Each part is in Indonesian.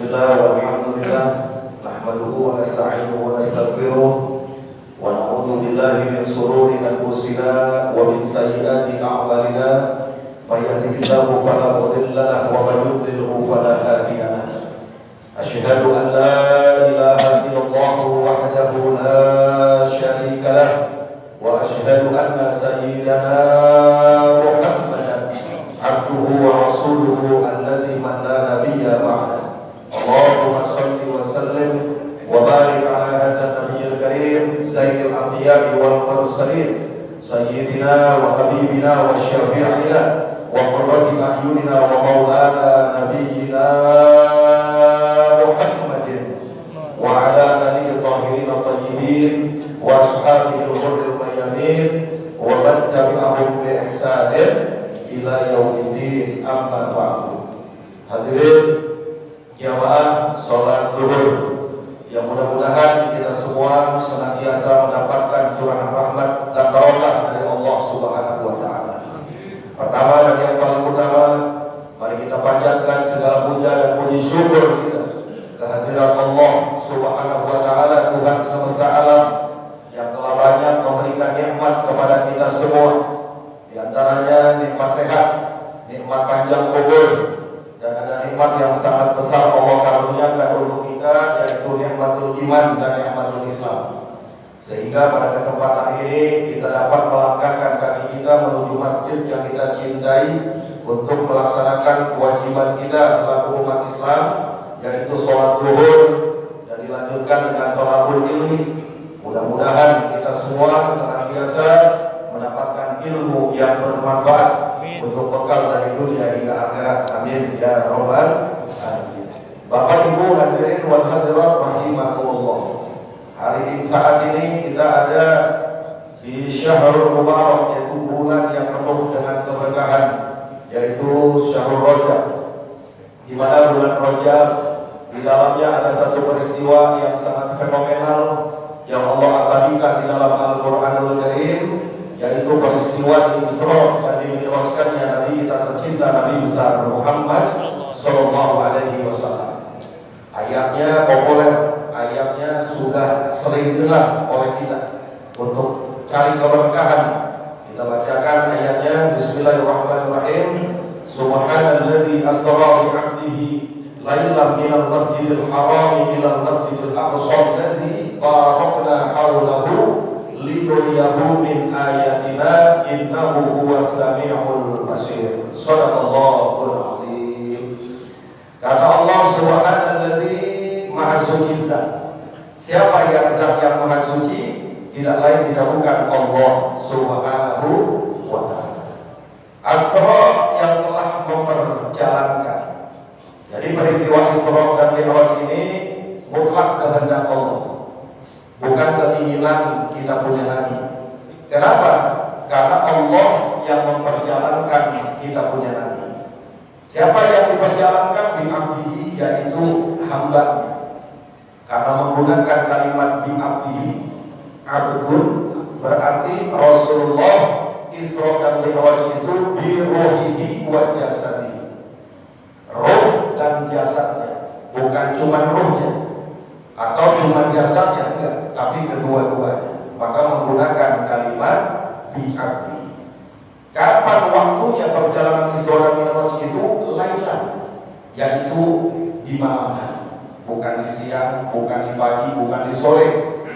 Bismillah walhamdulillah nahmaduhu wa nasta'inuhu wa nastaghfiruh wa na'udzu billahi min shururi anfusina wa min sayyiati a'malina may yahdihillahu fala mudilla lahu wa may yudlilhu fala hadiya lahu. Asyhadu an la ilaha illallah wahdahu la syarika lahu wa asyhadu anna sayyidana Muhammadan abduhu wa rasuluhu alladzi la nabiyya ba'dahu. Allahumma salli wa sallim wa barik ala hadha nabiyil karim sayyidil anbiya'i wal mursalin sayyidina wa habibina wa syafi'ina wa qurrati a'yunina wa maulana nabiyyina Muhammadin wa ala alihi tahirin tayyibin wa ashabihi al-ghurril mayamin wa man tabi'ahum bi ihsanin ila yaumiddin, amma ba'du. Hadirin jamaah sholat zuhur yang mudah-mudahan kita semua senantiasa mendapatkan curahan rahmat dan barokah dari Allah Subhanahu wa taala. Pertama dan yang paling utama, mari kita panjatkan segala puja dan puji syukur kita kehadiran Allah Subhanahu wa taala, Tuhan semesta alam yang telah banyak memberikan nikmat kepada kita semua. Di antaranya nikmat sehat, nikmat panjang umur, dan ada nikmat yang sangat besar Allah karuniakan untuk kita, yaitu nikmatul iman dan nikmatul Islam. Sehingga pada kesempatan ini kita dapat melangkahkan kaki kita menuju masjid yang kita cintai untuk melaksanakan kewajiban kita selaku umat Islam, yaitu sholat zuhur, dan dilanjutkan dengan thalabul ilmi. Mudah-mudahan kita semua senantiasa mendapatkan ilmu yang bermanfaat untuk bekal dari dunia hingga akhirat. Amin ya rabbal alamin. Bapak Ibu hadirin wal hadirat rahimakumullah. Hari ini saat ini kita ada di Syahrul Mubarak, yaitu bulan yang penuh dengan keberkahan, yaitu Syahrul Rajab. Di mana bulan Rajab di dalamnya ada satu peristiwa yang sangat fenomenal yang Allah abadikan di dalam Al-Qur'anul Karim, yaitu peristiwa Isra dan Mi'rajkannya Nabi kita tercinta Nabi besar Muhammad sallallahu alaihi wasallam. Ayatnya populer, ayatnya sudah sering dengar oleh kita. Untuk cari keberkahan, kita bacakan ayatnya. Bismillahirrahmanirrahim. Subhanalladzi asra bi 'abdihi lailan minal masjidil haram ilal masjidil aqsa alladzi barakna hawlahu linuriyahu min ayatina innahu huwas sami'ul basir. Shadaqallahul azim. Kata Allah Subhanalladzi Maha Suci Zat. Siapa yang zat yang Maha Suci? Tidak lain tidak bukan Allah Subhanahu wa ta'ala. Asra yang telah memperjalankan. Jadi peristiwa Isra dan Mi'raj ini mutlak kehendak Allah, bukan keinginan kita punya nabi. Kenapa? Karena Allah yang memperjalankan kita punya nabi. Siapa yang diperjalankan? Bi'abdihi, yaitu hambanya. Karena menggunakan kalimat bi'abdihi, abdun, berarti Rasulullah Isra dan Mi'raj itu biruhihi wa jasadihi. Roh dan jasadnya, bukan cuma rohnya atau cuma jasadnya, enggak, tapi kedua-duanya. Maka menggunakan kalimat bi'abdi. Kapan waktunya perjalanan Isra dan Mi'raj itu? Lailan, yaitu di malam hari, bukan di siang, bukan di pagi, bukan di sore.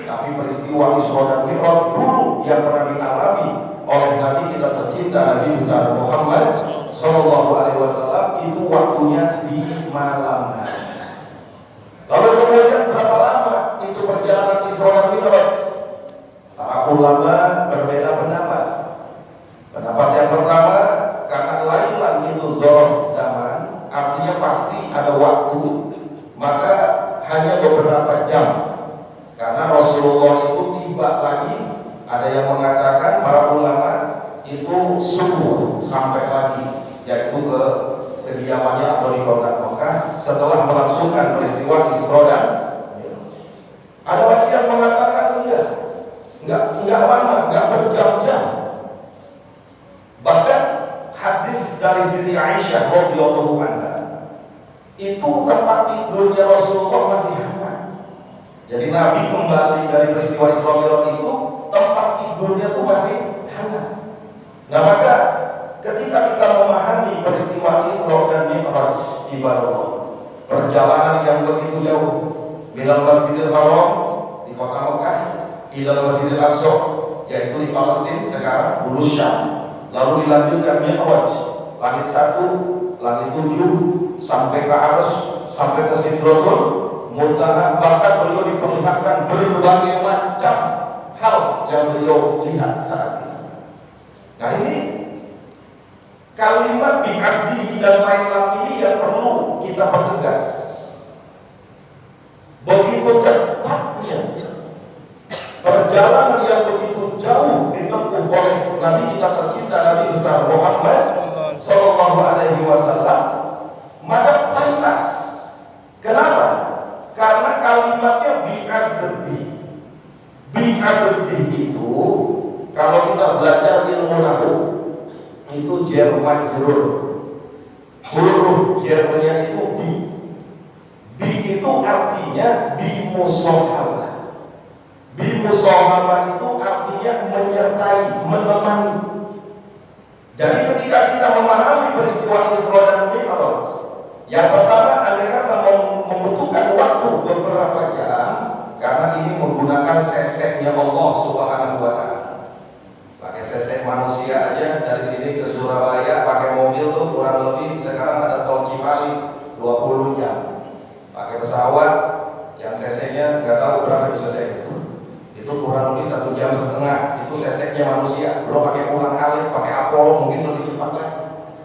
Tapi peristiwa Isra dan Mi'raj dulu yang pernah dialami oleh Nabi kita tercinta Nabi besar Muhammad sallallahu alaihi wasallam itu waktunya di malam hari. Lalu kemudian berapa lama itu perjalanan Isra dan Mi'raj? Para ulama berbeda pendapat. Pendapat yang pertama, karena lailan itu dzaraf zaman, artinya pasti ada waktu, maka hanya beberapa jam. Karena Rasulullah itu tiba lagi, ada yang mengatakan para ulama itu subuh sampai lagi, yaitu ke kediamannya atau di kota Mekah setelah melangsungkan peristiwa Isra dan Mi'raj. Ada lagi yang mengatakan enggak lama, enggak berjam-jam. Bahkan hadis dari Siti Aisyah radhiyallahu anha itu tempat tidurnya Rasulullah masih hangat. Jadi Nabi kembali dari peristiwa Isra Mi'raj itu tempat tidurnya tuh masih hangat. Nah maka ketika kita memahami peristiwa Isra dan Mi'raj ibadah perjalanan yang begitu jauh minal Masjidil Haram di kota Mekah ilal Masjidil Aqsa yaitu di Palestina sekarang dulu Syam, lalu dilanjutkan Mi'raj langit 1, langit 7 sampai ke Arsy, sampai ke Sidratul Muntaha, bahkan beliau diperlihatkan berbagai macam hal yang beliau lihat saat itu. Nah ini kalimat bi'abdihi dan lain-lain ini yang perlu kita pertegas. Begitu cepatnya perjalanan yang begitu jauh ditempuh oleh Nabi kita tercinta Nabi besar Muhammad Sallallahu Alaihi Wasallam, maka pantas. Kenapa? Karena kalimatnya bi'abdihi. Bi'abdihi itu kalau kita belajar ilmu nahwu itu jar majrur, huruf jarnya itu bi. Bi itu artinya bimusahabah. Bimusahabah itu artinya menyertai, menemani. Jadi ketika kita memahami peristiwa Isra dan Mi'raj, yang pertama andai kata membutuhkan waktu beberapa jam, karena ini menggunakan seseknya Allah Subhanahu wa Ta'ala. Pakai sesek manusia aja dari sini ke Surabaya pakai mobil tuh kurang lebih sekarang ada tol Cipali 20 jam. Pakai pesawat yang seseknya nggak tahu berapa itu sesek itu kurang lebih 1,5 jam. Itu seseknya manusia. Belum pakai ulang alik, pakai Apollo mungkin lebih cepat lagi.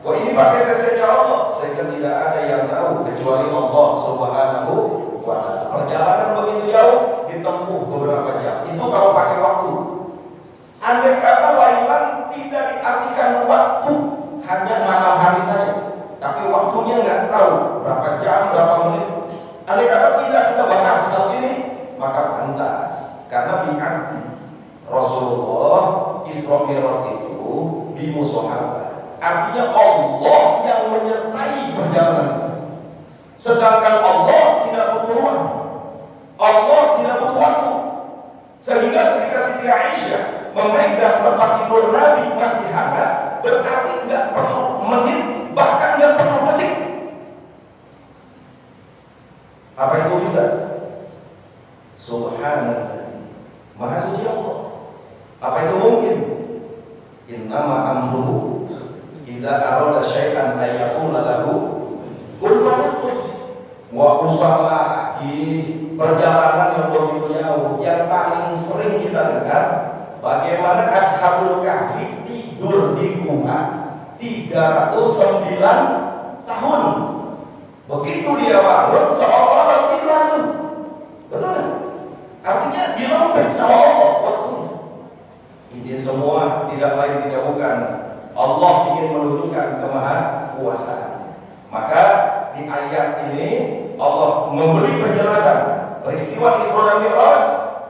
Wah ini pakai seseknya Allah, sehingga tidak ada yang tahu kecuali Allah Subhanahu wa Ta'ala. Perjalanan begitu jauh ditempuh beberapa jam. Itu kalau pakai waktu. Andai kata lain tidak diartikan waktu hanya malam hari saja, tapi waktunya nggak tahu berapa jam, berapa menit. Andai kata tidak kita bahas hal ini, maka pantas. Karena bi'abdi Rasulullah Isra Mi'raj itu bimusahabah, artinya Allah yang menyertai perjalanan itu. Sedangkan Allah tidak butuh ruang, Allah tidak butuh waktu. Sehingga ketika Siti Aisyah memegang tempat tidur Nabi masih hangat, berarti nggak perlu menit, bahkan nggak perlu detik. Apa itu bisa? Subhanallah, Maha suci Allah. Apa itu mungkin? Innama amruhu idza arada syai'an ayyaqula lahu kun fayakun. Wa usallaki perjalanan yang begitu jauh yang paling sering kita dengar bagaimana Ashabul Kahfi tidur di gua 309 tahun. Begitu dia bangun seolah-olah tidur lagi. Betul? Artinya dilompet sama Allah waktunya. Ini semua tidak lain tidak bukan Allah ingin menunjukkan kemahakuasaan. Maka di ayat ini Allah memberi penjelasan peristiwa Isra dan Mi'raj.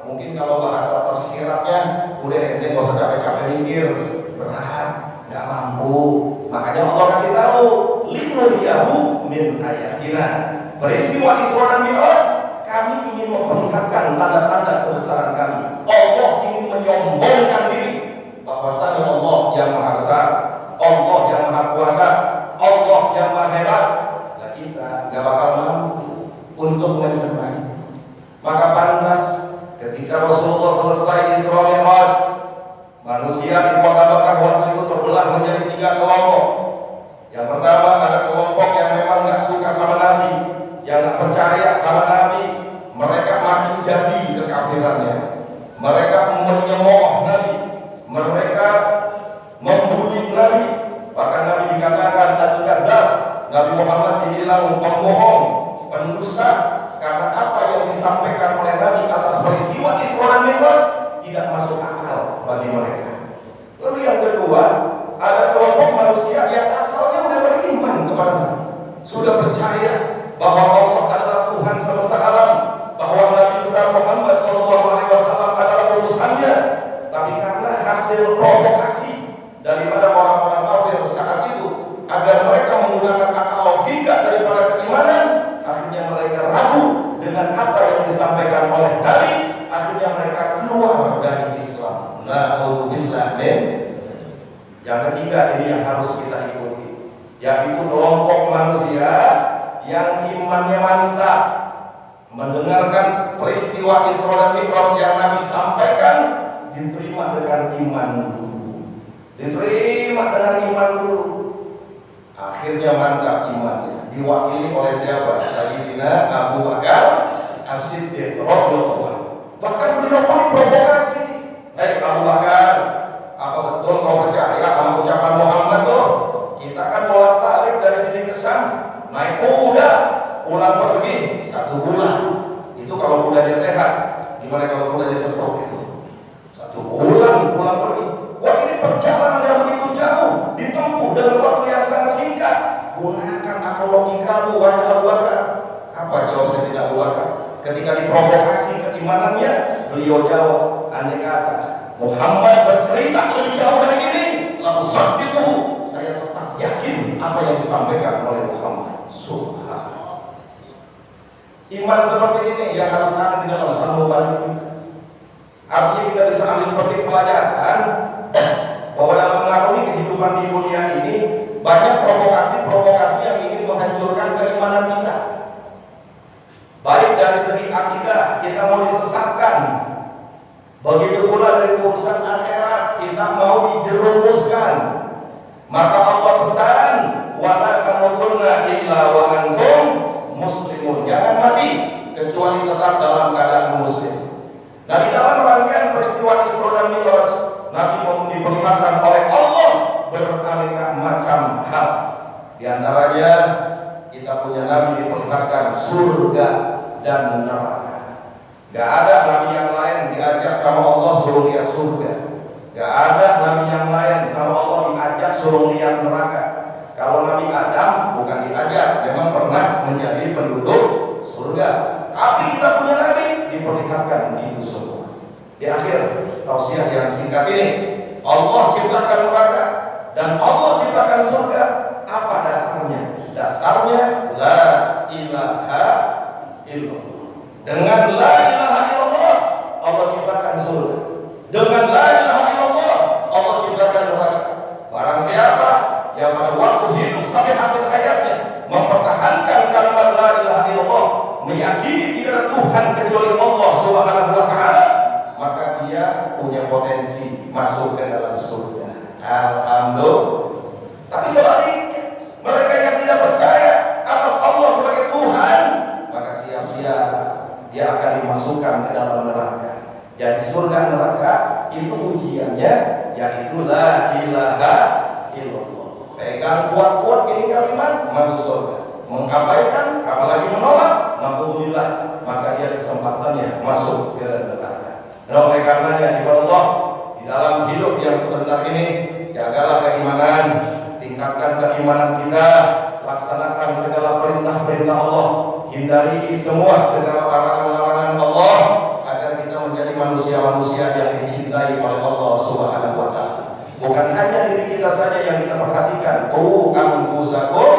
Mungkin kalau bahasa tersiratnya udah ente nggak usah capek-capek mikir, berat, nggak mampu. Makanya Allah kasih tahu linuriyahu min ayatina. Peristiwa Isra dan Mi'raj kami ingin memperlihatkan tanda-tanda kebesaran kami. Allah ingin menyombongkan diri bahwasanya Allah yang maha besar, Allah yang maha kuasa, Allah yang maha hebat. Dan kita nggak bakal mampu untuk mencapai itu. Maka pantas ketika Rasulullah selesai Isra Mi'raj, manusia di kota Mekah waktu itu terbelah menjadi 3 kelompok. Yang pertama ada kelompok yang memang nggak suka sama Nabi, yang nggak percaya sama Nabi. Mereka makin jadi kekafirannya. Mereka menyemooh Nabi, mereka membuli Nabi. Bahkan Nabi dikatakan al-kadzdzab. Nabi Muhammad dibilang pembohong, pendusta, karena apa yang disampaikan oleh Nabi atas peristiwa Isra dan Mi'raj tidak masuk akal bagi mereka. Lalu yang kedua, ada kelompok manusia yang asalnya sudah beriman kepada Nabi, sudah percaya bahwa Allah adalah Tuhan semesta alam, bahwa Nabi besar Muhammad SAW adalah utusannya. Tapi karena hasil provokasi daripada orang-orang kafir saat itu, agar mereka menggunakan akal logika daripada keimanan, imannya mantap, mendengarkan peristiwa Isra dan Mi'raj yang Nabi sampaikan, diterima dengan iman dulu. Diterima dengan iman dulu. Akhirnya mantap imannya. Diwakili oleh siapa? Sayyidina Abu Bakar As-Siddiq radhiyallahu anhu. Bahkan beliau pun provokasi. Hei Abu Bakar, apa betul kau percaya sama ucapan Muhammad tuh? Kita kan bolak-balik dari sini ke sana, naik kuda, pulang pergi 1 bulan. Itu kalau kudanya sehat. Gimana kalau kudanya stroke itu? 1 bulan pulang pergi. Wah, ini perjalanan yang begitu jauh, ditempuh dengan waktu yang sangat singkat. Gunakan akal logikamu, wahai Abu Bakar. Apa jawab Sayyidina Abu Bakar? Ketika diprovokasi keimanannya, beliau jawab, andai kata Muhammad bercerita lebih jauh dari ini, lalu saddiquhu, saya tetap yakin apa yang disampaikan oleh Muhammad. Subhanallah. Iman seperti ini yang harus ada di dalam sambungan kita. Artinya kita bisa ambil petik pelajaran bahwa dalam mengarungi kehidupan di dunia ini banyak provokasi-provokasi yang ingin menghancurkan keimanan kita. Baik dari segi akidah, kita mau disesatkan. Begitu pula dari urusan akhirat, kita mau dijerumuskan. Maka Allah pesan, wala tamutunna illa wa antum muslimun. Jangan mati kecuali tetap dalam keadaan muslim. Nah, di dalam rangkaian peristiwa Isra dan Mi'raj, Nabi diperlihatkan oleh Allah beraneka macam hal. Di antaranya kita punya Nabi diperlihatkan surga dan neraka. Gak ada Nabi yang lain diajak sama Allah suruh lihat surga. Gak ada Nabi yang lain sama Allah diajak suruh lihat neraka. Kalau Nabi Adam bukan diajak, memang pernah menjadi penduduk surga. Tapi kita punya Nabi diperlihatkan di surga. Di akhir tausiah yang singkat ini, Allah ciptakan neraka dan Allah ciptakan surga. Apa dasarnya? Dasarnya la ilaha illallah. Dengan la ilaha illallah Allah ciptakan surga. Dengan la ilaha illallah Allah ciptakan neraka. Barang siapa yang pada waktu hidup sampai akhir hayatnya mempertahankan kalimat la ilaha illallah, meyakini tidak ada Tuhan kecuali Allah Subhanahu wa taala, maka dia punya potensi masuk ke dalam surga. Alhamdulillah. Tapi sebaliknya, mereka yang tidak percaya atas Allah sebagai Tuhan, maka siap-siap dia akan dimasukkan ke dalam neraka. Jadi surga neraka itu ujiannya yaitu la ilaha illallah. Pegang kuat-kuat ini kalimat, masuk surga. Mengabaikan apalagi menolak, alhamdulillah, maka dia kesempatannya masuk ke neraka. Dan oleh karenanya ibadah Allah, di dalam hidup yang sebentar ini, jagalah keimanan, tingkatkan keimanan kita, laksanakan segala perintah-perintah Allah, hindari semua segala larangan-larangan Allah, agar kita menjadi manusia-manusia yang dicintai oleh Allah Subhanahu wa taala. Bukan hanya diri kita saja yang kita perhatikan, qu anfusakum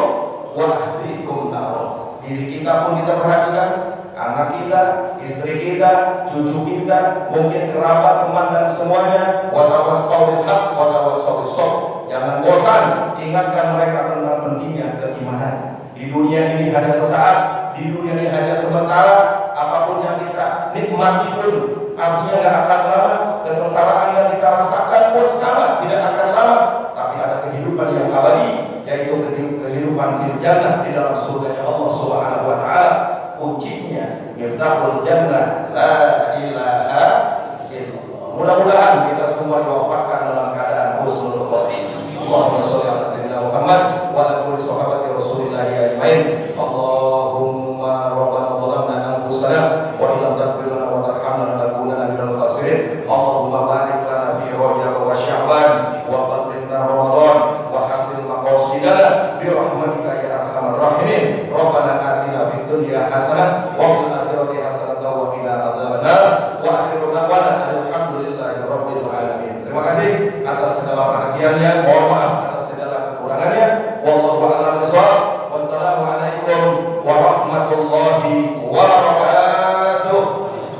wa ahlikum nar. Diri kita pun kita perhatikan, anak kita, istri kita, cucu kita, mungkin kerabat, teman dan semuanya. Wa tawassaw bil haqq wa tawassaw bis sabr. Jangan bosan ingatkan mereka tentang pentingnya keimanan. Di dunia ini hanya sesaat, di dunia ini hanya sementara. Apapun yang kita nikmati pun artinya tidak akan lama. Kesengsaraan yang kita rasakan pun sama, tidak akan lama. Tapi ada kehidupan yang abadi, yaitu kehidupan fil jannah, di dalam surganya Allah Subhanahu wa taala. Kuncinya miftahul jannah la ilaha illallah. Mudah-mudahan kita semua diwafatkan dalam keadaan husnul khotimah. Allahumma sholli ala sayyidina Muhammad wa ala kulli sahabati Rasulillah ajmain. Allahumma rabbana zalamna anfusana wa illam taghfir lana wa tarhamna lanakunanna minal khasirin. Allahumma barik lana fi Rajab wa Sya'ban wa ballighna Ramadan wa hasil maqasidana bi rahmatika ya arhamar rahimin. Rabbana atina fid dunya hasanah wa fil akhirati hasanah wa qina adzabannar. Wa akhiru da'wana alhamdulillahi rabbil alamin. Terima kasih atas segala perhatiannya.